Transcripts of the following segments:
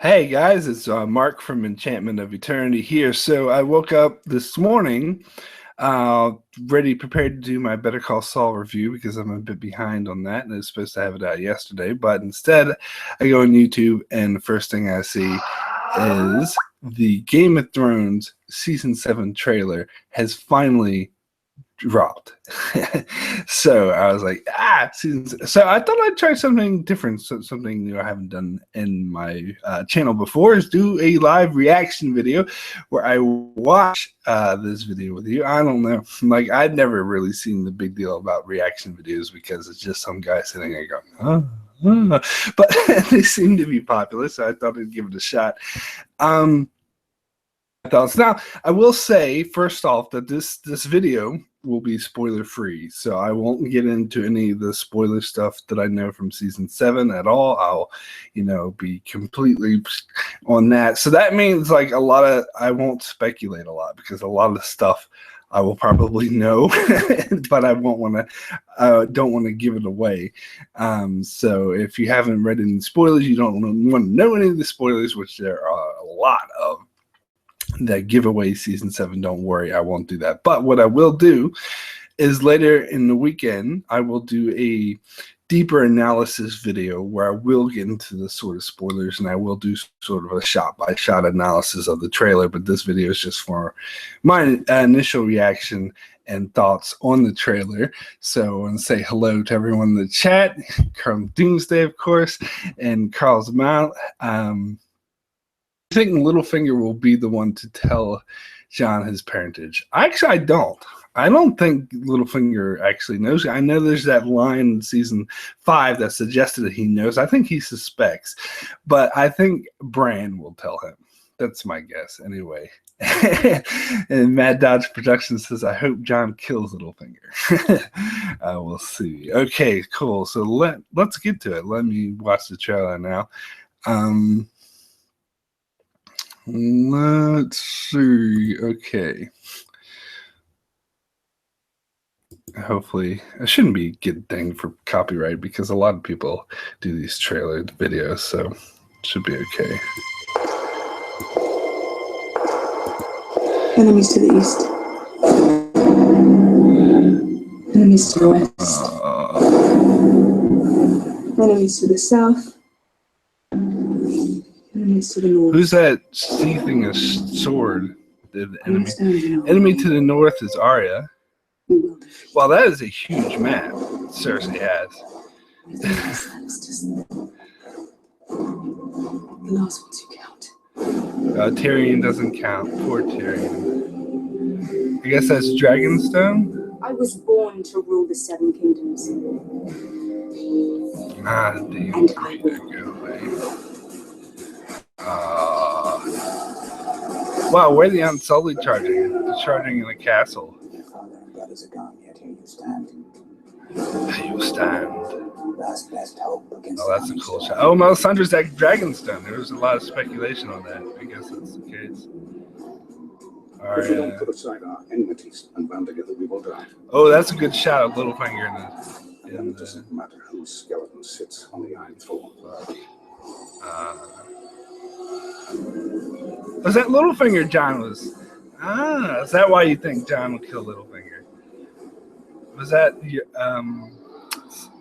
Hey guys, it's Mark from Enchantment of Eternity here. So I woke up this morning, ready, prepared to do my Better Call Saul review because I'm a bit behind on that, and I was supposed to have it out yesterday. But instead, I go on YouTube, and the first thing I see is the Game of Thrones season 7 trailer has finally dropped. So I was like, so I thought I'd try something different, something new I haven't done in my channel before, is do a live reaction video where I watch this video with you. I don't know, like, I'd never really seen the big deal about reaction videos because it's just some guy sitting there going, but they seem to be popular, so I thought I'd give it a shot. Thoughts. Now, I will say first off that this video will be spoiler free, so I won't get into any of the spoiler stuff that I know from season 7 at all. I'll, be completely on that. So that means like I won't speculate a lot because a lot of the stuff I will probably know, but I don't want to give it away. So if you haven't read any spoilers, you don't want to know any of the spoilers, which there are a lot of that give away season 7, don't worry, I won't do that. But what I will do is later in the weekend, I will do a deeper analysis video where I will get into the sort of spoilers, and I will do sort of a shot-by-shot analysis of the trailer. But this video is just for my initial reaction and thoughts on the trailer. So I want to say hello to everyone in the chat, Carl Doomsday, of course, and Carl's Mount. I think Littlefinger will be the one to tell Jon his parentage. Actually, I don't. I don't think Littlefinger actually knows. I know there's that line in season 5 that suggested that he knows. I think he suspects, but I think Bran will tell him. That's my guess, anyway. And Mad Dodge Productions says, "I hope Jon kills Littlefinger." We'll see. Okay, cool. So let's get to it. Let me watch the trailer now. Let's see. Okay. Hopefully, I shouldn't be getting dinged for copyright because a lot of people do these trailer videos, so it should be okay. Enemies to the east. Enemies to the west. Enemies to the south. Enemies to the north. Who's that seething a sword? The enemy. Enemy to the north is Arya. Well, that is a huge map Cersei has. The last ones you count. Tyrion doesn't count. Poor Tyrion. I guess that's Dragonstone? I was born to rule the 7 kingdoms. Damn. And I will. Go away. Wow, where are the Unsullied charging? They're charging in the castle. Here you stand. Oh, that's a cool shot. Oh, Melisandre's at Dragonstone. There was a lot of speculation on that. I guess that's the case. If we don't put aside our enmities and band together, we will die. Oh, that's a good shot of Littlefinger in It doesn't matter whose skeleton sits on the Iron Throne. Was that Littlefinger Jon was? Is that why you think Jon will kill Littlefinger? Was that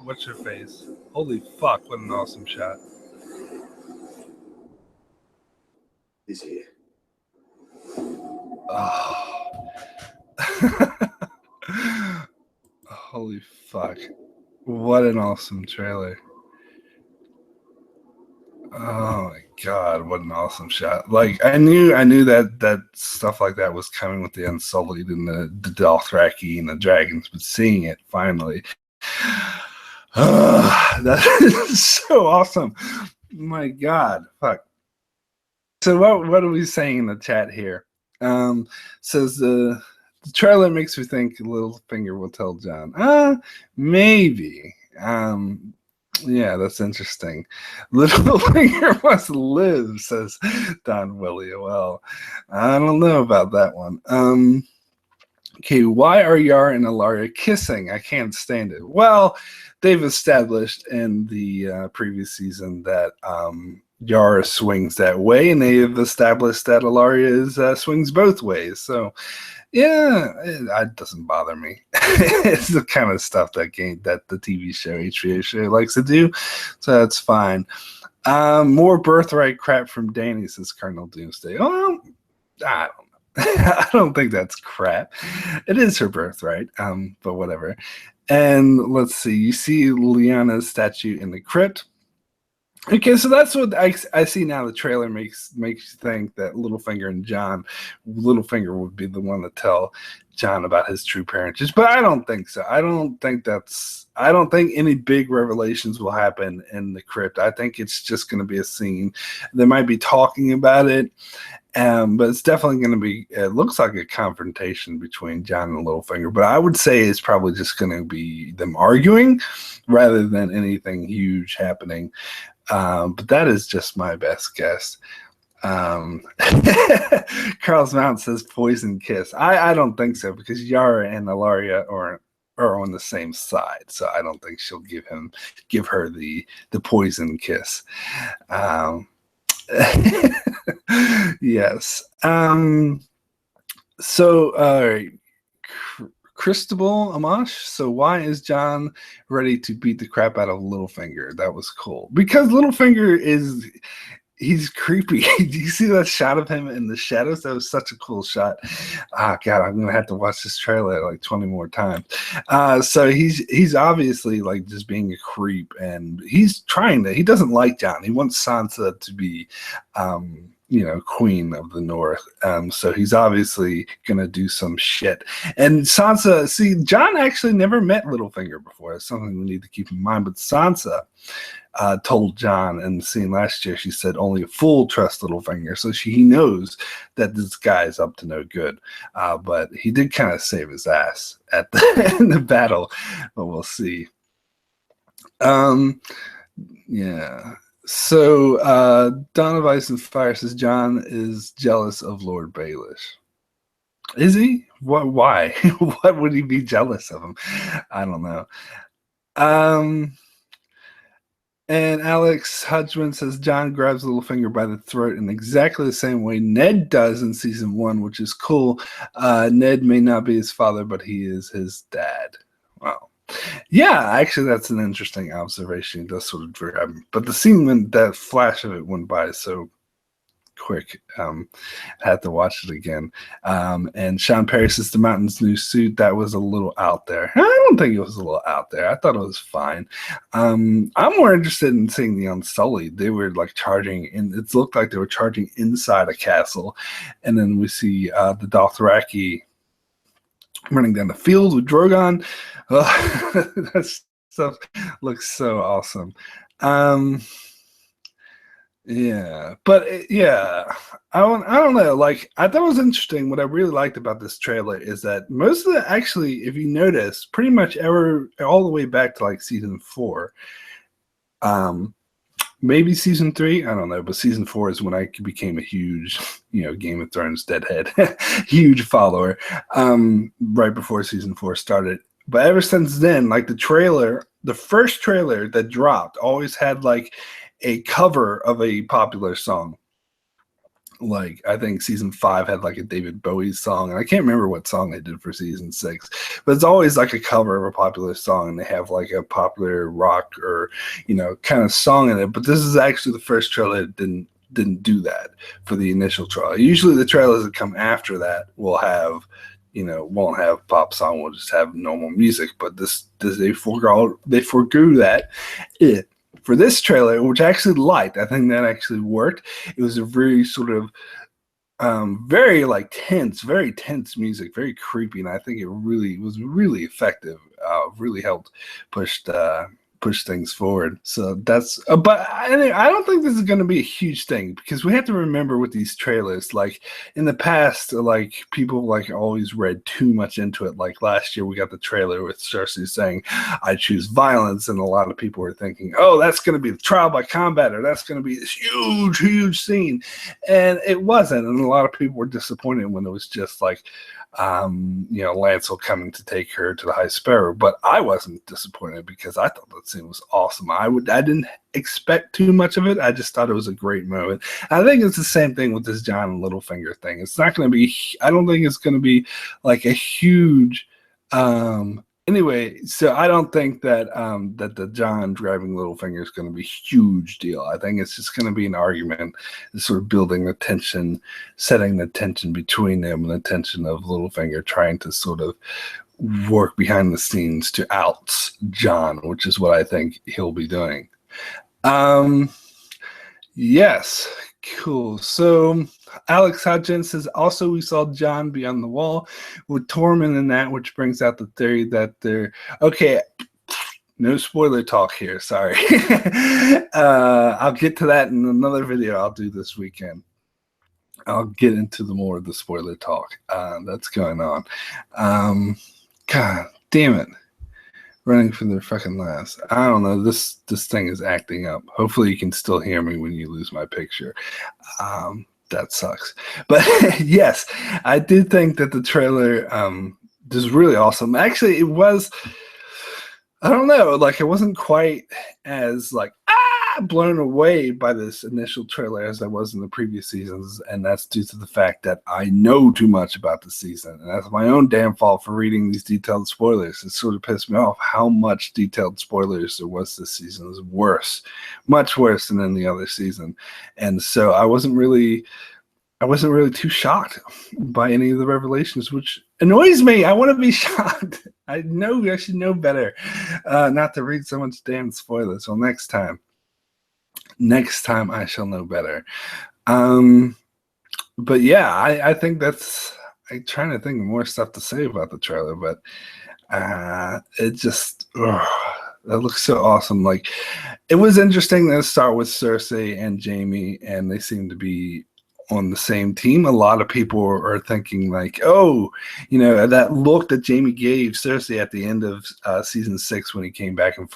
what's her face? Holy fuck, what an awesome shot. He's here. Oh. Holy fuck. What an awesome trailer. Oh my god, what an awesome shot. Like, I knew that stuff like that was coming with the Unsullied and the Dothraki and the dragons, but seeing it finally, that is so awesome. My god, fuck. So what are we saying in the chat here? Says the trailer makes me think Littlefinger will tell Jon. Maybe. Yeah, that's interesting. Littlefinger must live, says Don Willie. Well, I don't know about that one. Okay, why are Yara and Ellaria kissing? I can't stand it. Well, they've established in the previous season that Yara swings that way, and they have established that Ilaria swings both ways. So, yeah, it doesn't bother me. It's the kind of stuff that the TV show HBO show likes to do, so that's fine. More birthright crap from Danny, says Cardinal Doomsday. Oh, I don't know. I don't think that's crap. It is her birthright, but whatever. And let's see. You see Lyanna's statue in the crypt. Okay, so that's what I see now. The trailer makes you think that Littlefinger and Littlefinger would be the one to tell Jon about his true parentage, but I don't think so. I don't think any big revelations will happen in the crypt. I think it's just going to be a scene. They might be talking about it, but it's definitely going to be. It looks like a confrontation between Jon and Littlefinger, but I would say it's probably just going to be them arguing rather than anything huge happening. But that is just my best guess. Carl's Mount says poison kiss. I don't think so, because Yara and Ilaria are on the same side, so I don't think she'll give her the poison kiss. Yes. So Cristobal Amash. So why is Jon ready to beat the crap out of Littlefinger? That was cool. Because Littlefinger he's creepy. Do you see that shot of him in the shadows? That was such a cool shot. God, I'm gonna have to watch this trailer like 20 more times. So he's obviously like just being a creep, and he doesn't like Jon. He wants Sansa to be Queen of the North. So he's obviously gonna do some shit. And Sansa, see, Jon actually never met Littlefinger before. That's something we need to keep in mind. But Sansa told Jon in the scene last year, she said only a fool trusts Littlefinger. So he knows that this guy is up to no good. But he did kind of save his ass in the battle. But we'll see. Yeah. So Dawn of Ice and Fire says Jon is jealous of Lord Baelish. Is he? What? Why? What would he be jealous of him? I don't know. And Alex Hudgman says Jon grabs Littlefinger by the throat in exactly the same way Ned does in season 1, which is cool. Ned may not be his father, but he is his dad. Wow. Yeah, actually, that's an interesting observation. It does sort of grab him. But the scene, that flash of it went by so quick. I had to watch it again. And Sean Perry says the Mountain's new suit, that was a little out there. I don't think it was a little out there. I thought it was fine. I'm more interested in seeing the Unsullied. They were like charging, and it looked like they were charging inside a castle. And then we see the Dothraki running down the field with Drogon. That stuff looks so awesome. Yeah, but yeah, I don't know. Like, I thought it was interesting. What I really liked about this trailer is that most of actually, if you notice, pretty much all the way back to like season 4, maybe season 3, I don't know, but season 4 is when I became a huge, Game of Thrones deadhead, huge follower, right before season 4 started. But ever since then, like the first trailer that dropped always had like a cover of a popular song. Like, I think season 5 had like a David Bowie song, and I can't remember what song they did for season 6, but it's always like a cover of a popular song, and they have like a popular rock or kind of song in it. But this is actually the first trailer that didn't do that for the initial trailer. Usually the trailers that come after that will have won't have pop song, will just have normal music. But they forego that. For this trailer, which I actually liked, I think that actually worked. It was a very sort of very very tense music, very creepy, and I think it was really effective. Really helped push things forward. So that's but I don't think this is going to be a huge thing, because we have to remember with these trailers, like in the past, like people like always read too much into it. Like last year we got the trailer with Cersei saying I choose violence, and a lot of people were thinking, oh, that's going to be the trial by combat, or that's going to be this huge scene, and it wasn't. And a lot of people were disappointed when it was just like Lancel coming to take her to the High Sparrow. But I wasn't disappointed, because I thought that scene was awesome. I didn't expect too much of it. I just thought it was a great moment. I think it's the same thing with this John and Littlefinger thing. It's not going to be, I don't think it's going to be like a huge, anyway, so I don't think that that the John driving Littlefinger is going to be a huge deal. I think it's just going to be an argument, sort of building the tension, setting the tension between them, and the tension of Littlefinger trying to sort of work behind the scenes to oust John, which is what I think he'll be doing. Yes, cool. So Alex Hodgins says, also we saw John Beyond the Wall with Tormund in that, which brings out the theory that they're okay. No spoiler talk here, sorry. I'll get to that in another video I'll do this weekend. I'll get into the more of the spoiler talk that's going on. God damn it. Running for their fucking lives. I don't know. This thing is acting up. Hopefully you can still hear me when you lose my picture. That sucks. But yes, I did think that the trailer is really awesome. Actually, it was, I don't know, like it wasn't quite as like blown away by this initial trailer as I was in the previous seasons, and that's due to the fact that I know too much about the season, and that's my own damn fault for reading these detailed spoilers. It sort of pissed me off how much detailed spoilers there was this season. It was worse, much worse than any other season, and so I wasn't really too shocked by any of the revelations, which annoys me. I want to be shocked. I know I should know better not to read so much damn spoilers. So next time I shall know better. But yeah, I think that's, I'm trying to think of more stuff to say about the trailer, but it just, that looks so awesome. Like, it was interesting to start with Cersei and Jaime, and they seem to be on the same team. A lot of people are thinking like, oh, you know, that look that Jaime gave Cersei at the end of season 6 when he came back and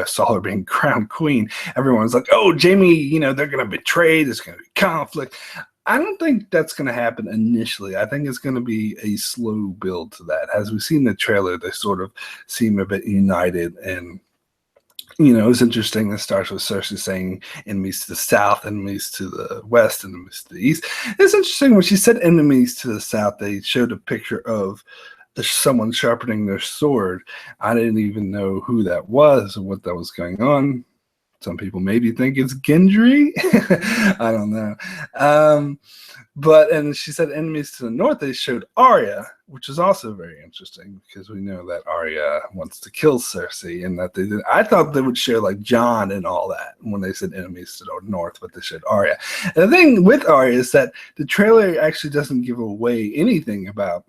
saw her being crowned queen. Everyone's like, oh, Jaime, you know, they're going to betray. There's going to be conflict. I don't think that's going to happen initially. I think it's going to be a slow build to that. As we've seen in the trailer, they sort of seem a bit united, and you know, it's interesting. It starts with Cersei saying enemies to the south, enemies to the west, enemies to the east. It's interesting when she said enemies to the south, they showed a picture of someone sharpening their sword. I didn't even know who that was or what that was going on. Some people maybe think it's Gendry. I don't know. And she said enemies to the north, they showed Arya, which is also very interesting because we know that Arya wants to kill Cersei, and that they did. I thought they would show like Jon and all that when they said enemies to the north, but they showed Arya. And the thing with Arya is that the trailer actually doesn't give away anything about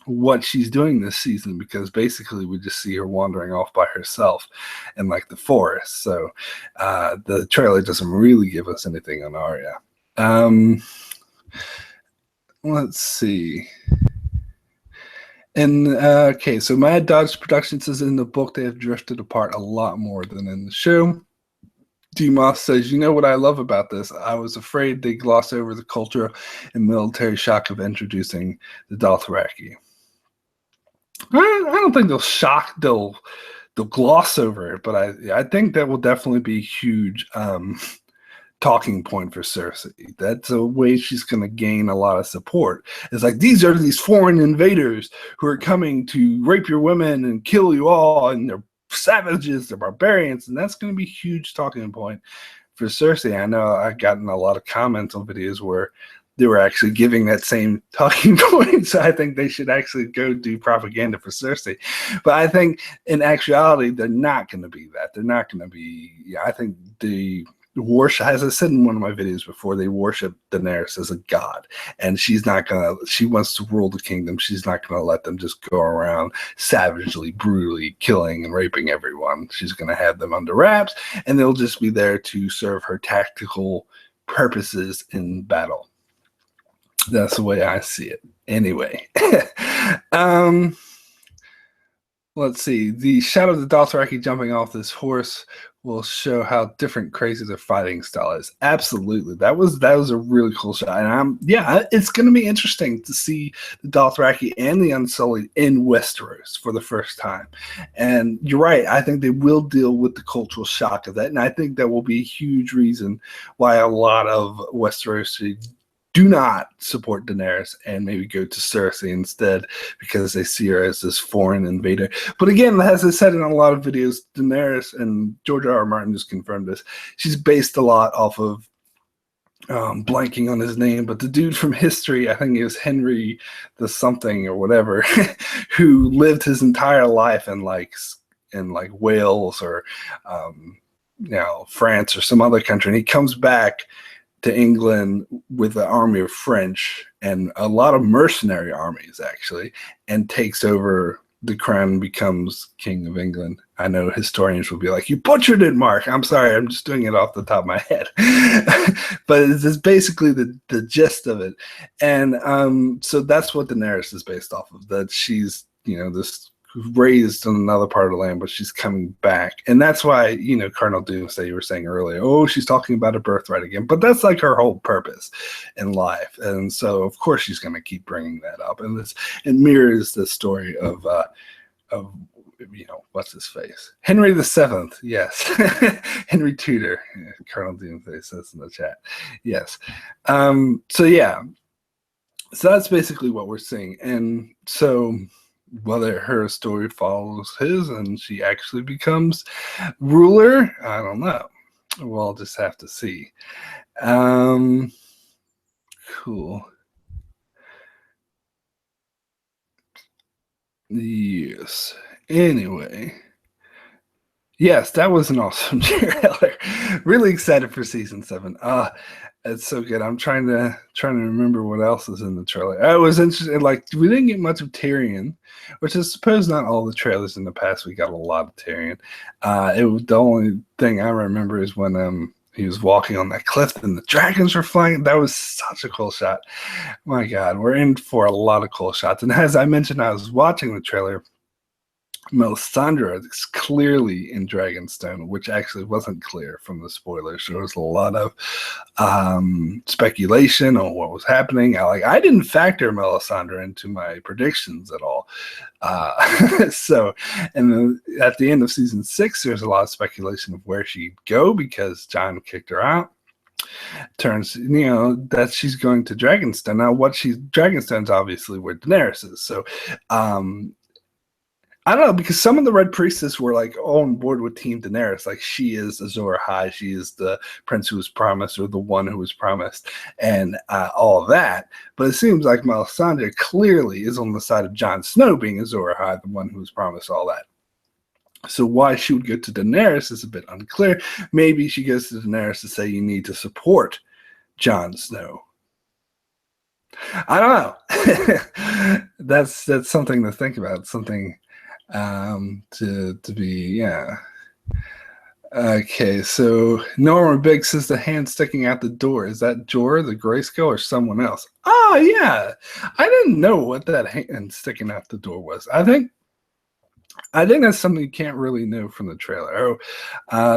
what she's doing this season, because basically we just see her wandering off by herself in like the forest. So the trailer doesn't really give us anything on Arya. Let's see. And okay, so Mad Dodge Productions says in the book they have drifted apart a lot more than in the show. D-Moss says, you know what I love about this? I was afraid they gloss over the culture and military shock of introducing the Dothraki. I don't think they'll gloss over it, but I think that will definitely be a huge talking point for Cersei. That's a way she's going to gain a lot of support. It's like, these are these foreign invaders who are coming to rape your women and kill you all, and they're savages, they're barbarians, and that's going to be a huge talking point for Cersei. I know I've gotten a lot of comments on videos where they were actually giving that same talking point. So I think they should actually go do propaganda for Cersei. But I think in actuality, they're not going to be that. They're not going to be, I think the worship, as I said in one of my videos before, they worship Daenerys as a god. And she wants to rule the kingdom. She's not going to let them just go around savagely, brutally killing and raping everyone. She's going to have them under wraps, and they'll just be there to serve her tactical purposes in battle. That's the way I see it. Anyway, let's see. The shot of the Dothraki jumping off this horse will show how different crazy their fighting style is. Absolutely. That was a really cool shot. And it's going to be interesting to see the Dothraki and the Unsullied in Westeros for the first time. And you're right. I think they will deal with the cultural shock of that. And I think that will be a huge reason why a lot of Westerosi do not support Daenerys and maybe go to Cersei instead, because they see her as this foreign invader. But again, as I said in a lot of videos, Daenerys, and George R. R. Martin just confirmed this, she's based a lot off of blanking on his name, but the dude from history, I think it was Henry the something or whatever, who lived his entire life in like Wales or France or some other country, and he comes back to England with an army of French and a lot of mercenary armies, actually, and takes over the crown and becomes King of England. I know historians will be like, you butchered it, Mark. I'm sorry, I'm just doing it off the top of my head. But it's basically the gist of it. And so that's what Daenerys is based off of, that she's, this raised in another part of the land, but she's coming back. And that's why, Cardinal Doomsday, you were saying earlier, oh, she's talking about a birthright again, but that's like her whole purpose in life. And so of course she's going to keep bringing that up. And it mirrors the story of what's his face? Henry VII. Yes. Henry Tudor. Yeah, Colonel Doomsday says in the chat. Yes. So that's basically what we're seeing. And so whether her story follows his and she actually becomes ruler, I don't know. We'll just have to see. Cool. Yes. Anyway. Yes, that was an awesome trailer. Really excited for season 7. It's so good. I'm trying to remember what else is in the trailer. It was interesting. Like, we didn't get much of Tyrion, which I suppose not all the trailers in the past. We got a lot of Tyrion. The only thing I remember is when he was walking on that cliff and the dragons were flying. That was such a cool shot. My God, we're in for a lot of cool shots. And as I mentioned, I was watching the trailer. Melisandre is clearly in Dragonstone, which actually wasn't clear from the spoilers. There was a lot of speculation on what was happening. I didn't factor Melisandre into my predictions at all. So, and then at the end of season 6, there's a lot of speculation of where she'd go because Jon kicked her out. Turns, that she's going to Dragonstone. Now, Dragonstone's obviously where Daenerys is. So, I don't know, because some of the Red Priestess were like on board with Team Daenerys, like she is Azor Ahai, she is the prince who was promised, or the one who was promised, and all of that. But it seems like Melisandre clearly is on the side of Jon Snow, being Azor Ahai, the one who was promised all that. So why she would go to Daenerys is a bit unclear. Maybe she goes to Daenerys to say you need to support Jon Snow. I don't know. That's something to think about. Something to be, yeah. Okay, so Norma Big says the hand sticking out the door. Is that Jorah the Grayskull or someone else? Oh, yeah. I didn't know what that hand sticking out the door was. I think that's something you can't really know from the trailer.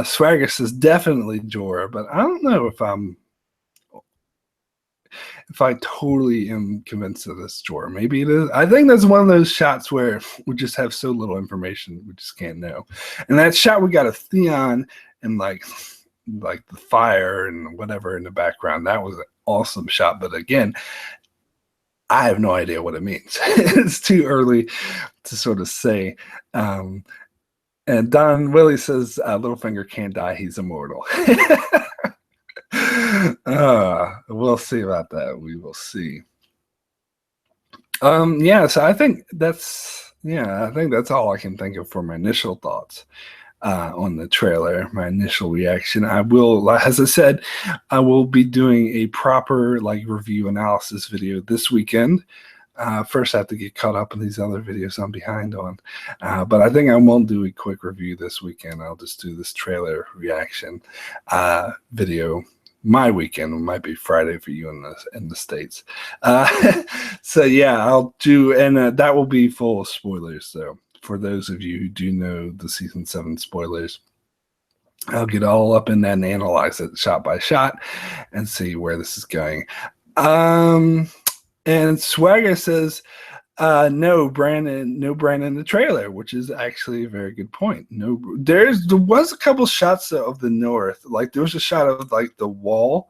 Swagger says definitely Jorah, but I don't know if I totally am convinced of this Jorah. Maybe it is. I think that's one of those shots where we just have so little information, we just can't know. And that shot, we got a Theon and like the fire and whatever in the background. That was an awesome shot. But again, I have no idea what it means. It's too early to sort of say. And Don Willie says Littlefinger can't die. He's immortal. We'll see about that. We will see. So I think that's all I can think of for my initial thoughts on the trailer, my initial reaction. I will, as I said, I will be doing a proper review analysis video this weekend. First I have to get caught up in these other videos I'm behind on. But I think I won't do a quick review this weekend. I'll just do this trailer reaction video. My weekend. It might be Friday for you in the States. So yeah, I'll do, and that will be full of spoilers. So for those of you who do know the season 7 spoilers, I'll get all up in that and analyze it shot by shot and see where this is going. And Swagger says, no Bran in the trailer, which is actually a very good point. There was a couple shots of the north. Like there was a shot of like the wall,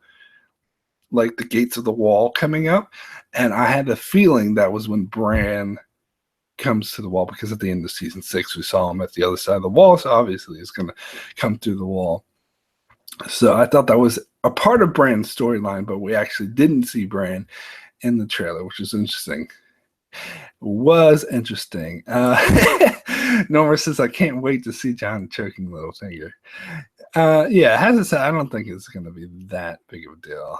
like the gates of the wall coming up, and I had a feeling that was when Bran comes to the wall, because at the end of season 6 we saw him at the other side of the wall, so obviously he's going to come through the wall. So I thought that was a part of Bran's storyline, but we actually didn't see Bran in the trailer, which is interesting. Norma says, I can't wait to see Jon choking Littlefinger. Yeah, as I said, I don't think it's going to be that big of a deal.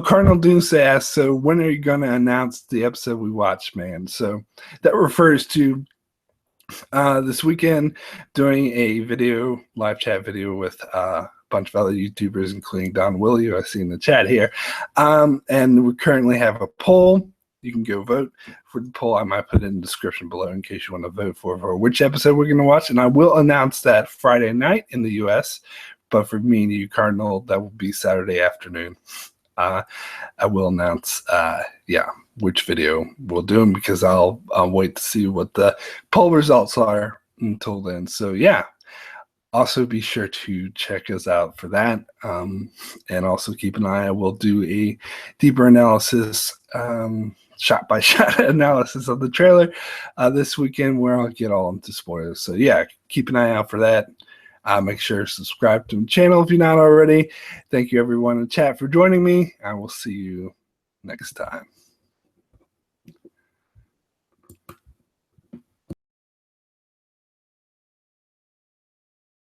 Cardinal Doomsday asks, so when are you going to announce the episode we watched, man? So that refers to this weekend doing a live chat video with a bunch of other YouTubers, including Don Willie, who I see in the chat here. And we currently have a poll. You can go vote for the poll. I might put it in the description below in case you want to vote for which episode we're going to watch. And I will announce that Friday night in the US. But for me and you, Cardinal, that will be Saturday afternoon. I will announce, which video we'll do them, because I'll wait to see what the poll results are until then. So yeah, also be sure to check us out for that, and also keep an eye. I will do a deeper analysis, shot by shot analysis of the trailer this weekend, where I'll get all into spoilers. So yeah, keep an eye out for that. Make sure to subscribe to the channel if you're not already. Thank you everyone in the chat for joining me. I will see you next time.